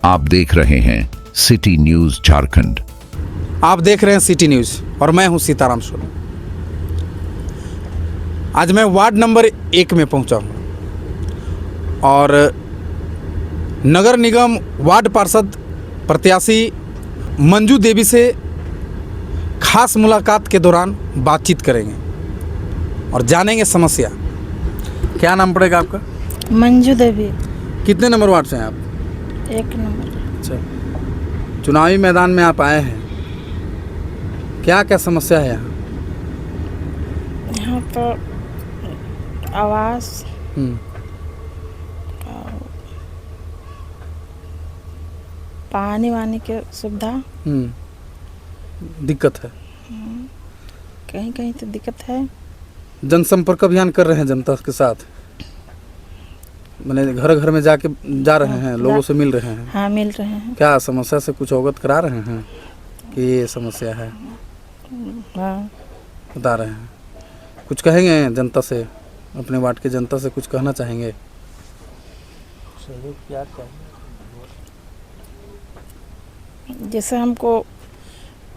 आप देख रहे हैं सिटी न्यूज झारखंड। आप देख रहे हैं सिटी न्यूज़ और मैं हूं सीताराम सोनी। आज मैं वार्ड नंबर 1 में पहुंचा हूं और नगर निगम वार्ड पार्षद प्रत्याशी मंजू देवी से खास मुलाकात के दौरान बातचीत करेंगे और जानेंगे समस्या। क्या नाम पड़ेगा आपका? मंजू देवी। कितने नंबर वार्ड से हैं आप? 1 नंबर। अच्छा, चुनावी मैदान में आप आए हैं, क्या क्या समस्या है यहाँ? यहाँ तो आवास पानी वानी की सुविधा दिक्कत है। कहीं कहीं तो दिक्कत है। जनसंपर्क अभियान कर रहे हैं जनता के साथ, मैंने घर घर में जा रहे हैं, लोगों से मिल रहे हैं। हाँ, मिल रहे हैं। क्या समस्या से कुछ अवगत करा रहे हैं कि ये समस्या है? हाँ। बता रहे हैं। कुछ कहेंगे जनता से, अपने वार्ड के जनता से कुछ कहना चाहेंगे? जैसे हमको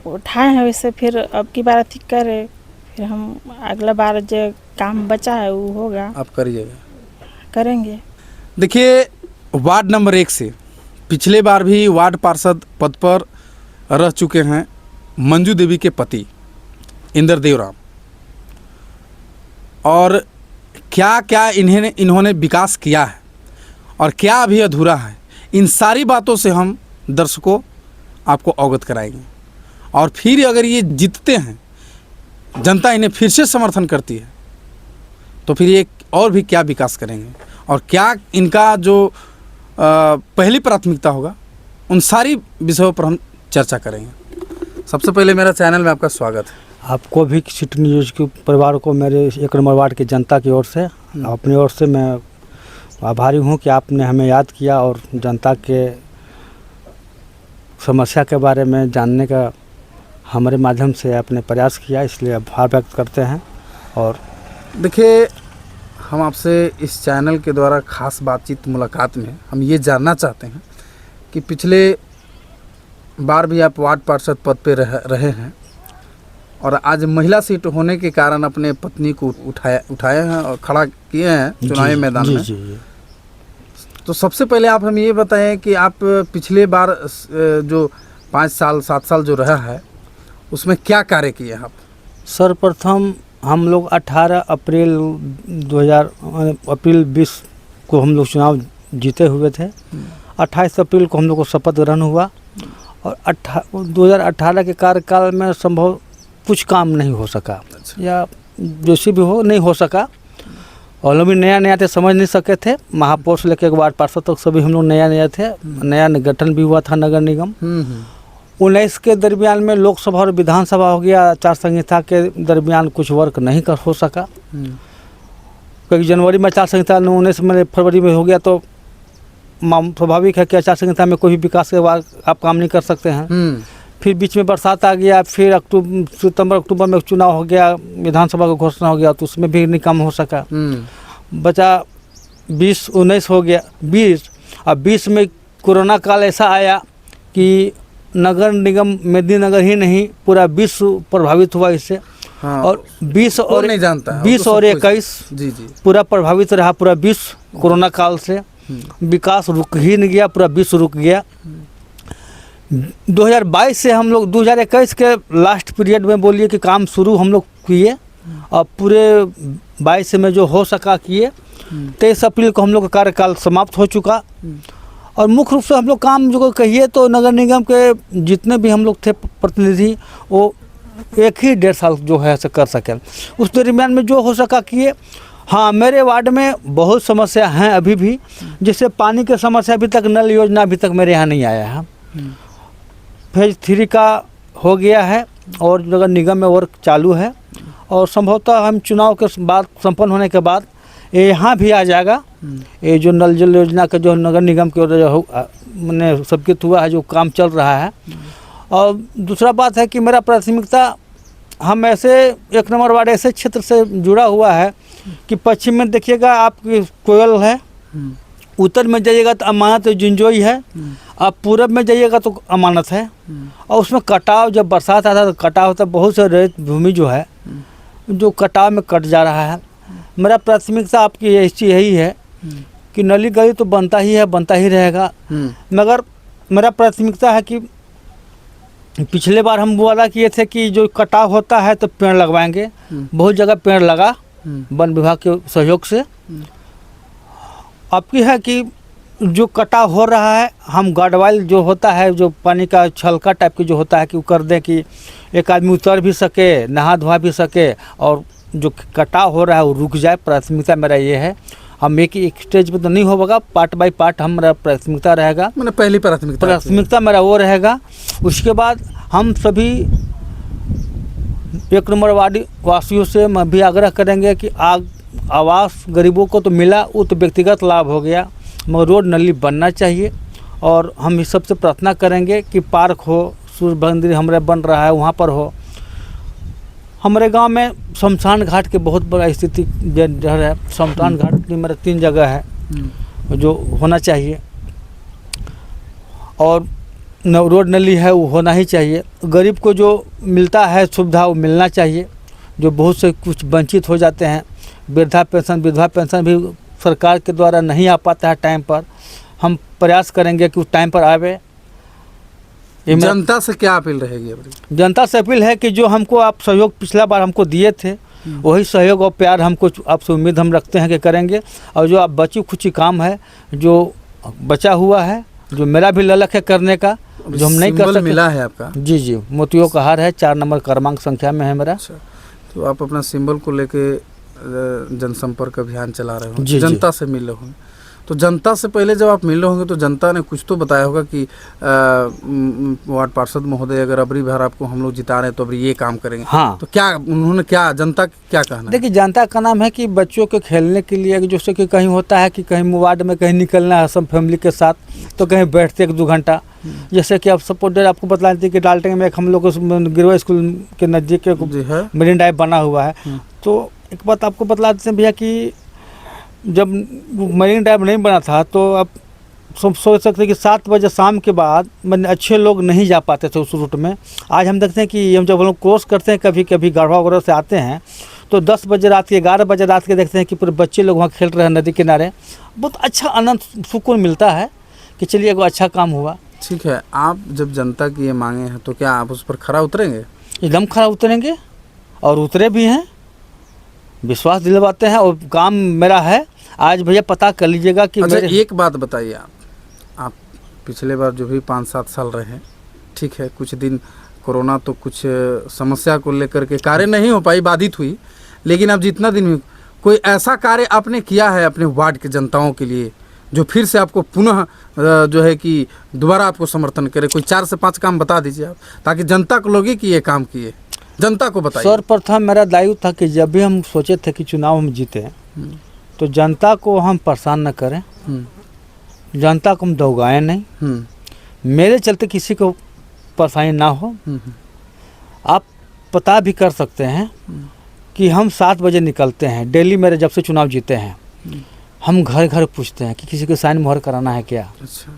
उठाए हैं वैसे फिर अब की बार अथी करे, फिर हम अगला बार जो काम बचा है वो होगा, आप करिएगा, करेंगे। देखिए, वार्ड नंबर 1 से पिछले बार भी वार्ड पार्षद पद पर रह चुके हैं मंजू देवी के पति इंद्रदेव राम, और क्या क्या इन्होंने विकास किया है और क्या अभी अधूरा है, इन सारी बातों से हम दर्शकों आपको अवगत कराएंगे। और फिर अगर ये जीतते हैं, जनता इन्हें फिर से समर्थन करती है, तो फिर ये और भी क्या विकास करेंगे और क्या इनका जो पहली प्राथमिकता होगा, उन सारी विषयों पर हम चर्चा करेंगे। सबसे पहले मेरा चैनल में आपका स्वागत है। आपको भी सिटी न्यूज़ के परिवार को मेरे 1 नंबर वार्ड की जनता की ओर से, अपनी ओर से मैं आभारी हूँ कि आपने हमें याद किया और जनता के समस्या के बारे में जानने का हमारे माध्यम से आपने प्रयास किया, इसलिए आभार व्यक्त करते हैं। और देखिए, हम आपसे इस चैनल के द्वारा खास बातचीत मुलाकात में हम ये जानना चाहते हैं कि पिछले बार भी आप वार्ड पार्षद पद पे रहे हैं और आज महिला सीट होने के कारण अपने पत्नी को उठाए हैं और खड़ा किए हैं चुनावी मैदान में। जी। तो सबसे पहले आप हमें ये बताएं कि आप पिछले बार जो 5 साल 7 साल जो रहा है उसमें क्या कार्य किए हैं आप? सर्वप्रथम हम लोग 18 अप्रैल 2020 को हम लोग चुनाव जीते हुए थे। 28 अप्रैल को हम लोग को शपथ ग्रहण हुआ और 2018 के कार्यकाल में संभव कुछ काम नहीं हो सका। अच्छा। या जैसे भी हो नहीं हो सका, और लोग भी नया थे, समझ नहीं सके थे। महापौर से लेकर वार्ड पार्षद तक सभी हम लोग नया थे। नया गठन भी हुआ था नगर निगम। 19 के दरमियान में लोकसभा और विधानसभा हो गया, आचार संहिता के दरमियान कुछ वर्क नहीं कर हो सका, क्योंकि जनवरी में आचार संहिता 19 में फरवरी में हो गया, तो स्वाभाविक है कि आचार संहिता में कोई भी विकास के बाद आप काम नहीं कर सकते हैं। फिर बीच में बरसात आ गया, फिर सितंबर अक्टूबर में चुनाव हो गया, विधानसभा का घोषणा हो गया, तो उसमें भी नहीं काम हो सका। बचा 20-19 हो गया 20, और 20 में कोरोना काल ऐसा आया कि नगर निगम मेदिनीनगर ही नहीं पूरा विश्व प्रभावित हुआ इससे। हाँ, और 20 और नहीं जानता 20 और 21 जी पूरा प्रभावित रहा पूरा विश्व कोरोना काल से। विकास रुक ही नहीं गया, पूरा विश्व रुक गया। 2022 से हम लोग 2021 के लास्ट पीरियड में बोलिए कि काम शुरू हम लोग किए और पूरे 22 में जो हो सका किए। 23 अप्रैल को हम लोग का कार्यकाल समाप्त हो चुका। और मुख्य रूप से हम लोग काम जो कहिए तो नगर निगम के जितने भी हम लोग थे प्रतिनिधि, वो 1.5 साल जो है ऐसा कर सके, उस दरमियान में जो हो सका किए। हाँ, मेरे वार्ड में बहुत समस्या हैं अभी भी, जैसे पानी की समस्या अभी तक, नल योजना अभी तक मेरे यहाँ नहीं आया है। फेज 3 का हो गया है और नगर निगम में वर्क चालू है, और संभवतः हम चुनाव के बाद संपन्न होने के बाद ये यहाँ भी आ जाएगा। ये जो नल जल योजना का जो नगर निगम के मैंने सबकित हुआ है, जो काम चल रहा है। और दूसरा बात है कि मेरा प्राथमिकता, हम ऐसे 1 नंबर वार्ड ऐसे क्षेत्र से जुड़ा हुआ है कि पश्चिम में देखिएगा आपकी कोयल है, उत्तर में जाइएगा तो अमानत जिंजोई है, आप पूरब में जाइएगा तो अमानत है। और उसमें कटाव, जब बरसात आता है तो कटाव होता है, बहुत से रेत भूमि जो है जो कटाव में कट जा रहा है। मेरा प्राथमिकता आपकी ऐसी यही है कि नली गली तो बनता ही है, बनता ही रहेगा, मगर मेरा प्राथमिकता है कि पिछले बार हम वादा किए थे कि जो कटाव होता है तो पेड़ लगवाएंगे, बहुत जगह पेड़ लगा वन विभाग के सहयोग से। आपकी है कि जो कटाव हो रहा है, हम गार्डवाइल जो होता है, जो पानी का छलका टाइप की जो होता है कि वो कर दें कि एक आदमी उतर भी सके, नहा धोआ भी सके, और जो कटाव हो रहा है वो रुक जाए। प्राथमिकता मेरा ये है। हम एक स्टेज पे तो नहीं होगा, पार्ट बाय पार्ट हमारा प्राथमिकता रहेगा। मैंने पहली प्राथमिकता मेरा वो रहेगा। उसके बाद हम सभी 1 नंबर वार्ड वासियों से मैं भी आग्रह करेंगे कि आवास गरीबों को तो मिला, वो तो व्यक्तिगत लाभ हो गया, मगर रोड नली बनना चाहिए। और हम इस सबसे प्रार्थना करेंगे कि पार्क हो, सूर्य मंदिर हमारे बन रहा है वहाँ पर हो। हमारे गांव में शमशान घाट के बहुत बड़ा स्थिति जहर है। शमशान घाट की मेरा 3 जगह है जो होना चाहिए, और रोड नली है वो होना ही चाहिए। गरीब को जो मिलता है सुविधा वो मिलना चाहिए, जो बहुत से कुछ वंचित हो जाते हैं। वृद्धा पेंशन, विधवा पेंशन भी सरकार के द्वारा नहीं आ पाता है टाइम पर। हम प्रयास करेंगे कि उस टाइम पर आवे। जनता से क्या अपील रहेगी? जनता से अपील है कि जो हमको आप सहयोग पिछला बार हमको दिए थे, वही सहयोग और प्यार हमको आपसे उम्मीद हम रखते हैं कि करेंगे। और जो आप बची खुची काम है जो बचा हुआ है, जो मेरा भी ललक है करने का, जो हम नहीं कर सके। मिला है आपका? जी, मोतियों का हार है, 4 नंबर क्रमांक संख्या में है मेरा। तो आप अपना सिंबल को लेके जनसंपर्क अभियान चला रहे हो, जनता से मिल रहे हो। तो जनता से पहले जब आप मिल रहे होंगे तो जनता ने कुछ तो बताया होगा कि वार्ड पार्षद महोदय, अगर अबरी बार आपको हम लोग जिता रहे हैं तो अबरी ये काम करेंगे। हाँ, तो क्या उन्होंने जनता क्या कहना? देखिए, जनता का नाम है कि बच्चों के खेलने के लिए, जैसे कि कहीं होता है कि कहीं वार्ड में कहीं निकलना है सब फैमिली के साथ, तो कहीं बैठते 1-2 घंटा। जैसे कि आप सपोर्ट आपको बता देते कि डाल्टन में एक हम लोग गिरवा स्कूल के नज़दीक मरीन ड्राइव बना हुआ है। तो एक बात आपको बतला देते हैं भैया कि जब मरीन ड्राइव नहीं बना था तो आप सोच सकते हैं कि 7 बजे शाम के बाद अच्छे लोग नहीं जा पाते थे उस रूट में। आज हम देखते हैं कि हम जब हम लोग क्रॉस करते हैं, कभी कभी गढ़वा वगैरह से आते हैं, तो 10 बजे रात के, 11 बजे रात के देखते हैं कि पूरे बच्चे लोग वहाँ खेल रहे हैं नदी किनारे। बहुत अच्छा आनंद सुकून मिलता है कि चलिए एक अच्छा काम हुआ। ठीक है, आप जब जनता की ये मांगे हैं तो क्या आप उस पर खरा उतरेंगे? एकदम खरा उतरेंगे, और उतरे भी हैं, विश्वास दिलवाते हैं, और काम मेरा है। आज भैया पता कर लीजिएगा कि अच्छा, एक बात बताइए, आप पिछले बार जो भी 5-7 साल रहे हैं, ठीक है, कुछ दिन कोरोना तो कुछ समस्या को लेकर के कार्य नहीं हो पाई, बाधित हुई, लेकिन अब जितना दिन में कोई ऐसा कार्य आपने किया है अपने वार्ड के जनताओं के लिए जो फिर से आपको पुनः जो है कि दोबारा आपको समर्थन करे? कोई 4 से 5 काम बता दीजिए आप, ताकि जनता को लगे कि ये काम किए। जनता को बताइए। सर्वप्रथम मेरा दायित्व था कि जब भी हम सोचे थे कि चुनाव हम जीते तो जनता को हम परेशान न करें, जनता को हम दौगाएं नहीं, मेरे चलते किसी को परेशानी ना हो। आप पता भी कर सकते हैं कि हम 7 बजे निकलते हैं डेली। मेरे जब से चुनाव जीते हैं हम घर घर पूछते हैं कि किसी को साइन मोहर कराना है क्या। अच्छा,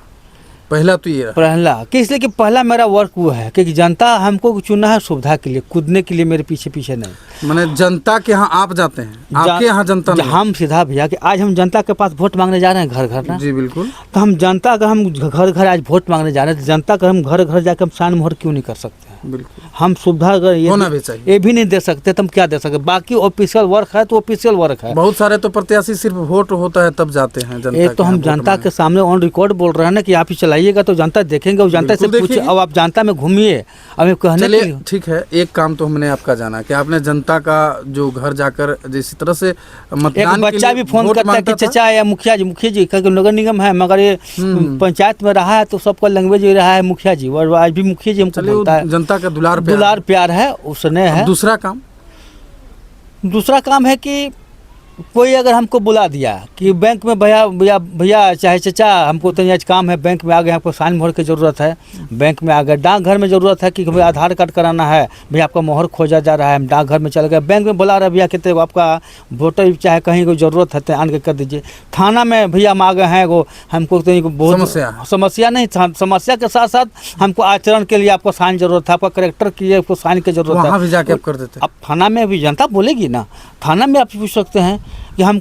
पहला तो ये पहला कि इसलिए कि पहला मेरा वर्क वो है कि जनता हमको चुना है सुविधा के लिए, कूदने के लिए मेरे पीछे पीछे नहीं। मैंने जनता के यहाँ आप जाते हैं, आपके यहाँ जनता नहीं? हम सीधा भैया कि आज हम जनता के पास वोट मांगने जा रहे हैं घर घर ना। जी बिल्कुल। तो हम जनता का हम घर घर आज वोट मांगने जा रहे हैं, तो जनता का हम घर घर जाकर हम साइन मोहर क्यों नहीं कर सकते हैं? बिल्कुल, हम सुविधा अगर ये भी नहीं दे सकते तो हम क्या दे सकते? बाकी ऑफिशियल वर्क है तो ऑफिशियल वर्क है। बहुत सारे तो प्रत्याशी सिर्फ वोट होता है तब जाते हैं जनता। ये तो हम जनता के सामने ऑन रिकॉर्ड बोल रहे हैं ना कि आप ही चलाइएगा तो जनता देखेंगे, और जनता से पूछिए। अब आप जनता में घूमिए, अब कहने के लिए ठीक है। एक काम तो हमने आपका जाना कि आपने जनता का जो घर जाकर जिस तरह से मतदान, एक बच्चा भी फोन करता है कि चचा या मुखिया जी का नगर निगम है, मगर ये पंचायत में रहा है तो सबका लैंग्वेज रहा है मुखिया जी, और आज भी मुखिया जी हमको बोलता है। जनता का दुलार प्यार है, उसने है। दूसरा काम है कि कोई अगर हमको बुला दिया कि बैंक में भैया भैया भैया चाहे चचा हमको तो आज काम है, बैंक में आ गए, हमको साइन मोहर की ज़रूरत है, बैंक में आ गए। डाकघर में ज़रूरत है कि भैया आधार कार्ड कराना है, भैया आपका मोहर खोजा जा रहा है, हम डाकघर में चले गए, बैंक में बुला रहे भैया कहते आपका वोटर चाहे कहीं को ज़रूरत है तो आन के कर दीजिए। थाना में भैया हम आ गए हैं, वो हमको तो बहुत समस्या नहीं, समस्या के साथ साथ हमको आचरण के लिए आपको साइन ज़रूरत है, आपका करेक्टर के लिए आपको साइन की ज़रूरत है, वहाँ भी जाके आप कर देते हैं। अब थाना में भी जनता बोलेगी ना, थाना में आप पूछ सकते हैं कि हम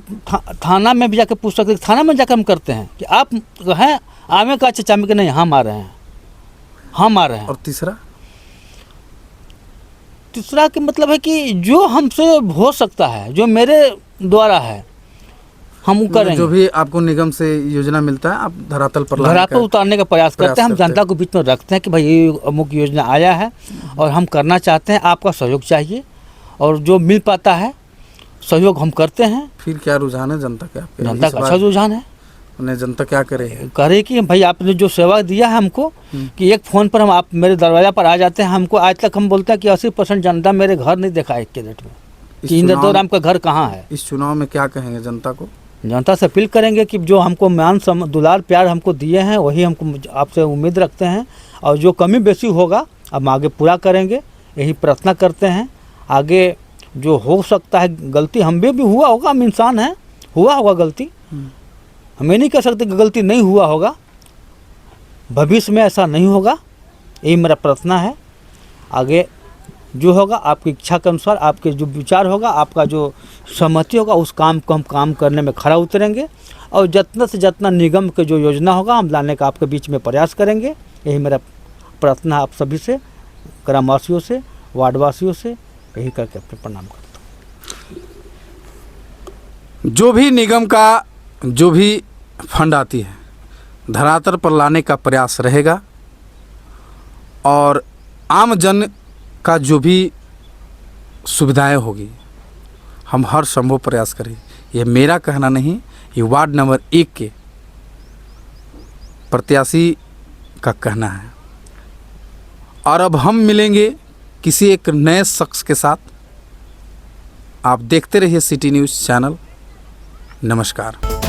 थाना में भी जाके पूछ सकते हैं, थाना में जाकर हम करते हैं कि आप हैं आवे का चचा में कि नहीं हम आ रहे हैं, हम आ रहे हैं। और तीसरा के मतलब है कि जो हमसे हो सकता है, जो मेरे द्वारा है हम वो करेंगे। जो भी आपको निगम से योजना मिलता है आप धरातल पर उतारने का प्रयास करते हैं। हम जनता को बीच में रखते हैं कि भाई ये अमुक योजना आया है और हम करना चाहते हैं, आपका सहयोग चाहिए, और जो मिल पाता है सहयोग हम करते हैं। फिर क्या रुझान है जनता के आपके? जनता का अच्छा रुझान है। उन्हें जनता क्या करे कि भाई आपने जो सेवा दिया है हमको कि एक फ़ोन पर हम आप मेरे दरवाज़ा पर आ जाते हैं, हमको आज तक हम बोलते हैं कि 80% जनता मेरे घर नहीं देखा एक के डेट में कि इंद्रदेव राम का घर कहाँ है। इस चुनाव में क्या कहेंगे जनता को? जनता से अपील करेंगे कि जो हमको मान दुलार प्यार हमको दिए हैं वही हमको आपसे उम्मीद रखते हैं, और जो कमी बेसी होगा हम आगे पूरा करेंगे, यही प्रार्थना करते हैं। आगे जो हो सकता है गलती हम भी हुआ होगा, हम इंसान हैं, हुआ होगा गलती, हमें नहीं कह सकते कि गलती नहीं हुआ होगा, भविष्य में ऐसा नहीं होगा, यही मेरा प्रार्थना है। आगे जो होगा आपकी इच्छा के अनुसार, आपके जो विचार होगा, आपका जो सहमति होगा, उस काम को हम काम करने में खरा उतरेंगे, और जितना से जितना निगम के जो योजना होगा हम लाने का आपके बीच में प्रयास करेंगे। यही मेरा प्रार्थना है आप सभी से, ग्रामवासियों से, वार्डवासियों से, यही करके अपने प्रणाम करता हूँ। जो भी निगम का जो भी फंड आती है धरातल पर लाने का प्रयास रहेगा, और आम जन का जो भी सुविधाएं होगी हम हर संभव प्रयास करें। यह मेरा कहना नहीं, ये वार्ड नंबर 1 के प्रत्याशी का कहना है। और अब हम मिलेंगे किसी एक नए शख्स के साथ। आप देखते रहिए सिटी न्यूज़ चैनल। नमस्कार।